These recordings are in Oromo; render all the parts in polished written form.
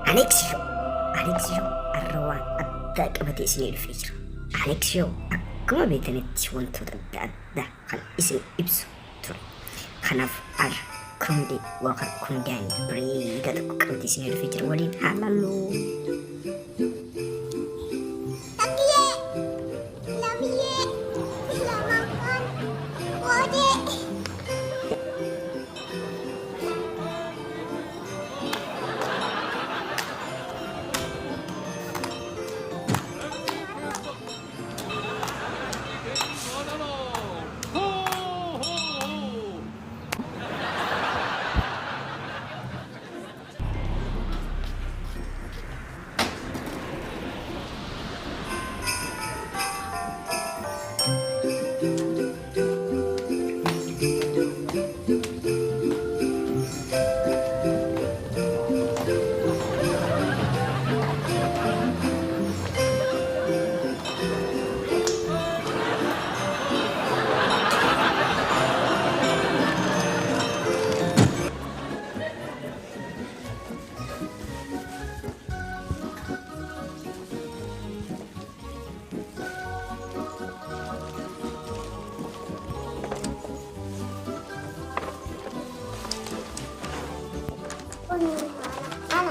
Aleksiyoo arrawaan addaa qabatee isinii dhufee jira. Aleksiyoo akkuma beekanitti wantoota adda addaa kan isin ibsu ture. Kanaaf har'a kundee yookaan kundaan bareedaa tokko qabatee isinii dhufee jira. Waliin haalalluu.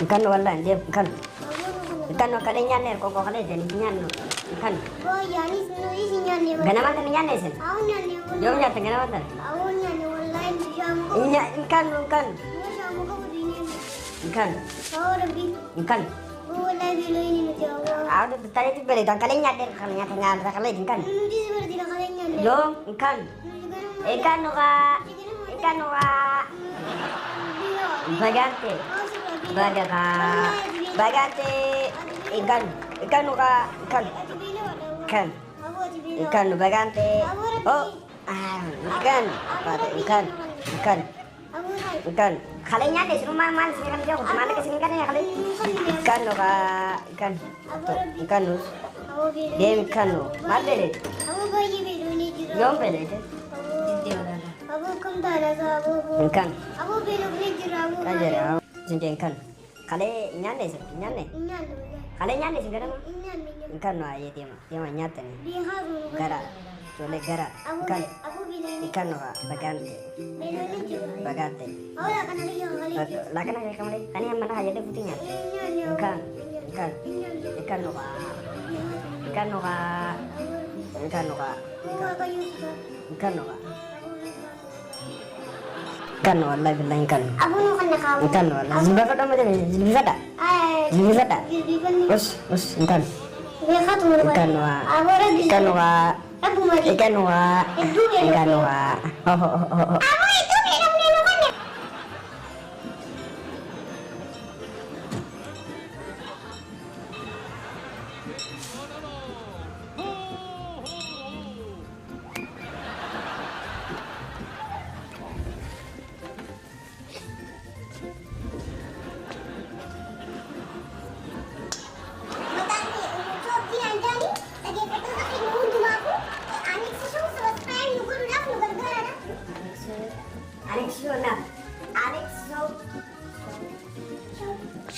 Kan wala dia kan kada nyanne ko kada den nyanno kan oh yani sunu isi nyanne gana mata nyanne sen au nyanne yo nyata gana mata au nyanne wallahi shamu nya kan shamu ko dini kan oh rabbi kan wallahi bilo ini mati Allah ada tadi itu beli dan kalian nyadar kalau nyata nyata kalian kan di seperti kalian nyanne yo kan ikan noka bagante bagante ikan noka kan ikan bagante oh ikan kalian nyadar sih rumah mana sih kan jauh mana kesini kan ya kalian ikan noka ikan nus dia ikan no mana deh jom pede itu Abu kum tara sa abu ikan abu belok ni jira abu aja ya kan kalian nyadar sih nyadar kalian nyadar sih gara ikan no aja dia mah nyata nih dia haru gara cole gara ikan abu bilo ikan noka bagante bilo ni jira bagante oh lah kan lagi kali lakan aja kembali kan yang mana aja deh putihnya ikan ikan noka ikan noka ikan noka ikan noka ikan wallahi billahi ikan abu no kan nakamu ikan wallahi zimba kada macam ni bisa tak zimba bisa tak us ikan dia katu ikan wa abu lagi ikan wa abu mati ikan wa ikan wa abu itu minum kan ya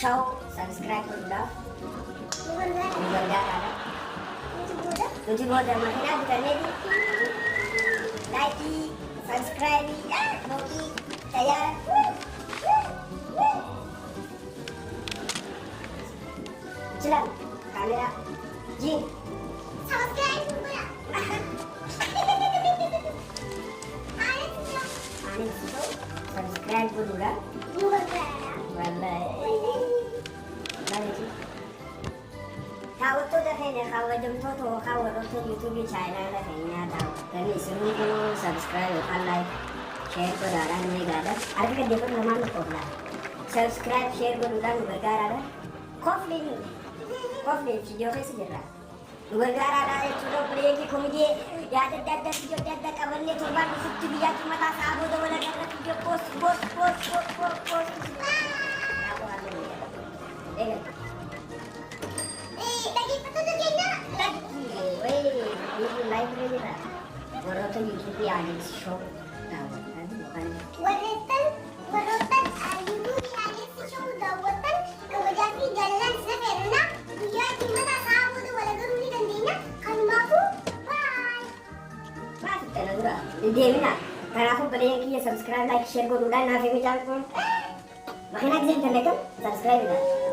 show subscribe udah gara-gara tujuh bodoh makanya bukannya di like subscribe noki saya jelas kamera jin subscribe juga subscribe dulu dah wallahi kau tu dah kena kau jom tu kau tu YouTube channel dah kena tahu dan isunya tu subscribe dan like share tu dah orang ni ada ada kan dia pun nama tu lah subscribe share tu dah bergara dah coffee video ke sejarah bergara dah itu tu beli ki komedi ya ada video ada kawan ni coba mesti dia cuma tak sabu tu boleh ada video post lagi petunjuk lagi ini live ni lah orang tu YouTube ada show tahu kan bukan Warotan YouTube ada show dah watan kemudian dura. Deemina. Kanaafuu bareedan kiyya subscribe like share godhuudhaan naaf himi jaalladhu. Makina gisee hin dalagam subscribe godhaa.